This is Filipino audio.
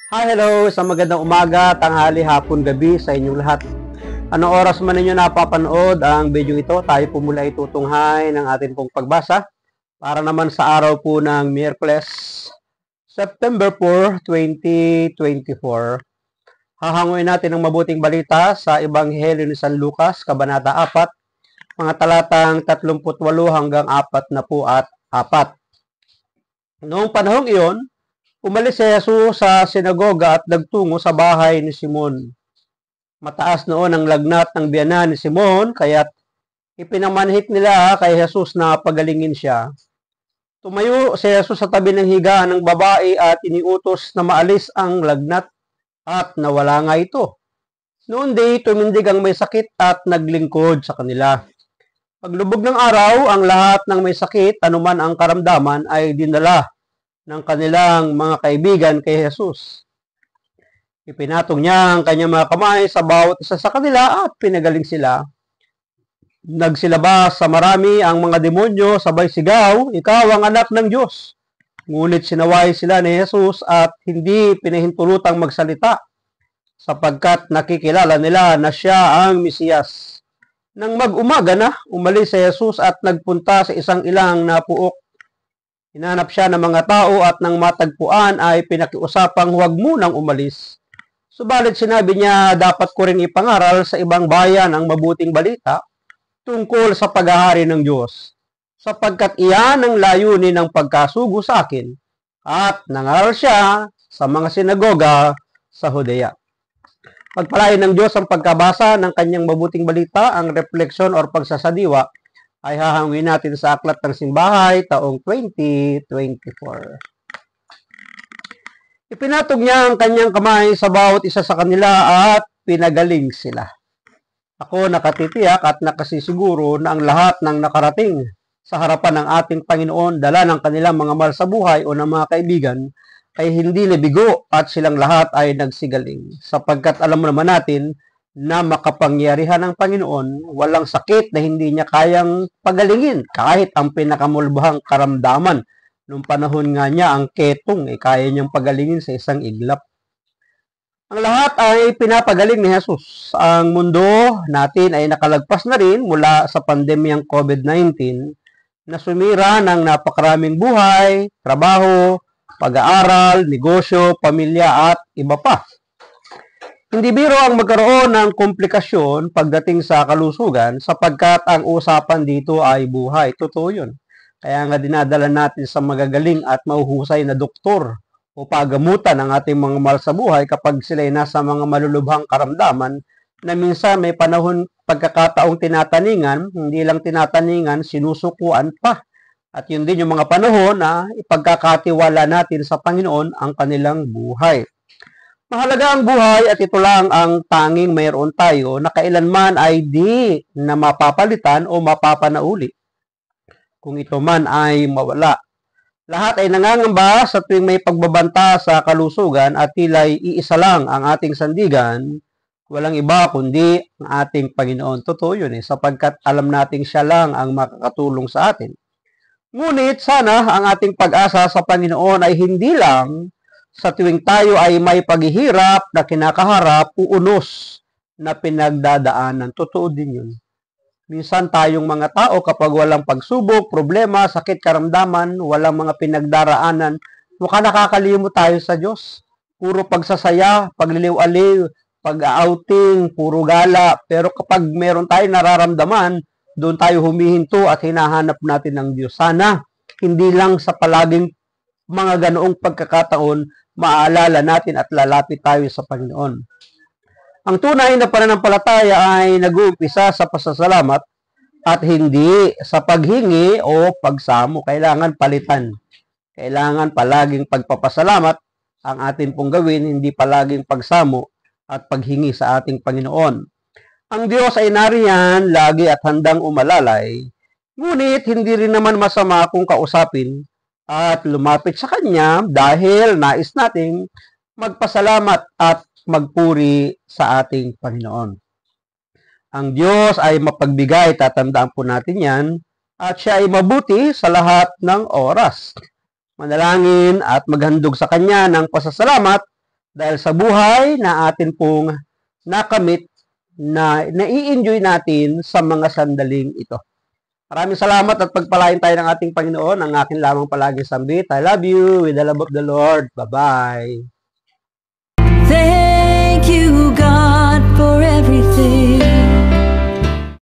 Hi, hello! Sa magandang umaga, tanghali, hapon, gabi sa inyong lahat. Anong oras man ninyo napapanood ang video ito, tayo po mula itutunghay ng ating pong pagbasa para naman sa araw po ng Miyerkules, September 4, 2024. Hahanguin natin ang mabuting balita sa Ebanghelyo ni San Lucas, Kabanata 4, mga talatang 38 hanggang 44. Noong panahong iyon, umalis si Jesus sa sinagoga at nagtungo sa bahay ni Simon. Mataas noon ang lagnat ng biyanan ni Simon, kaya't ipinamanhik nila kay Jesus na pagalingin siya. Tumayo si Jesus sa tabi ng higaan ng babae at iniutos na maalis ang lagnat at nawala nga ito. Noon di tumindig ang may sakit at naglingkod sa kanila. Paglubog ng araw, ang lahat ng may sakit, anuman ang karamdaman, ay dinala ng kanilang mga kaibigan kay Jesus. Ipinatong niya ang kanyang mga kamay sa bawat isa sa kanila at pinagaling sila. Nagsilabas sa marami ang mga demonyo, sabay sigaw, "Ikaw ang anak ng Diyos." Ngunit sinaway sila ni Jesus at hindi pinahintulutang magsalita, sapagkat nakikilala nila na siya ang Mesiyas. Nang mag-umaga na, umalis si Jesus at nagpunta sa isang ilang na puok. Hinanap siya ng mga tao at nang matagpuan ay pinakiusapang huwag munang umalis. Subalit sinabi niya, dapat ko ring ipangaral sa ibang bayan ang mabuting balita tungkol sa paghahari ng Diyos, sapagkat iyan ang layunin ng pagkasugo sa akin, at nangaral siya sa mga sinagoga sa Judea. Pagpalain ng Diyos ang pagkabasa ng kanyang mabuting balita, ang refleksyon o pagsasadiwa ay hahangin natin sa Aklat ng Simbahay taong 2024. Ipinatog niya ang kanyang kamay sa bawat isa sa kanila at pinagaling sila. Ako nakatitiyak at nakasisiguro na ang lahat ng nakarating sa harapan ng ating Panginoon, dala ng kanilang mga mahal sa buhay o ng mga kaibigan, ay hindi nabigo at silang lahat ay nagsigaling. Sapagkat alam naman natin na makapangyarihan ng Panginoon, walang sakit na hindi niya kayang pagalingin, kahit ang pinakamulbahang karamdaman. Noong panahon nga niya, ang ketong, kaya niyang pagalingin sa isang iglap. Ang lahat ay pinapagaling ni Jesus. Ang mundo natin ay nakalagpas na rin mula sa pandemyang COVID-19 na sumira ng napakaraming buhay, trabaho, pag-aaral, negosyo, pamilya at iba pa. Hindi biro ang magkaroon ng komplikasyon pagdating sa kalusugan, sapagkat ang usapan dito ay buhay. Totoo yun. Kaya nga dinadala natin sa magagaling at mahuhusay na doktor o pagamutan ang ating mga mahal sa buhay kapag sila ay nasa mga malulubhang karamdaman na minsan may panahon pagkakataong tinataningan, hindi lang tinataningan, sinusukuan pa. At yun din yung mga panahon na ipagkakatiwala natin sa Panginoon ang kanilang buhay. Mahalaga ang buhay at ito lang ang tanging mayroon tayo na kailanman ay di na mapapalitan o mapapanauli, kung ito man ay mawala. Lahat ay nangangamba sa tuwing may pagbabanta sa kalusugan at tila'y iisa lang ang ating sandigan, walang iba kundi ang ating Panginoon. Totoo yun sapagkat alam nating siya lang ang makakatulong sa atin. Ngunit sana ang ating pag-asa sa Panginoon ay hindi lang sa tuwing tayo ay may paghihirap na kinakaharap o unos na pinagdadaanan. Totoo din yun. Minsan tayong mga tao kapag walang pagsubok, problema, sakit, karamdaman, walang mga pinagdaraanan, mukha nakakalimot tayo sa Diyos. Puro pagsasaya, pagliliw-aliw, pag-outing, puro gala. Pero kapag meron tayong nararamdaman, doon tayo humihinto at hinahanap natin ng Diyos. Sana hindi lang sa palaging mga ganoong pagkakataon maaalala natin at lalapit tayo sa Panginoon. Ang tunay na pananampalataya ay nag-uumpisa sa pasasalamat at hindi sa paghingi o pagsamo. Kailangan palitan. Kailangan palaging pagpapasalamat ang atin pong gawin, hindi palaging pagsamo at paghingi sa ating Panginoon. Ang Diyos ay nariyan lagi at handang umalalay, ngunit hindi rin naman masama kung kausapin at lumapit sa Kanya dahil nais nating magpasalamat at magpuri sa ating Panginoon. Ang Diyos ay mapagbigay, tatandaan po natin yan, at siya ay mabuti sa lahat ng oras. Manalangin at maghandog sa Kanya ng pasasalamat dahil sa buhay na atin pong nakamit na nai-enjoy natin sa mga sandaling ito. Maraming salamat at pagpalain tayo ng ating Panginoon. Ang akin lamang palagi sambit. I love you with the love of the Lord. Bye-bye. Thank you, God, for everything.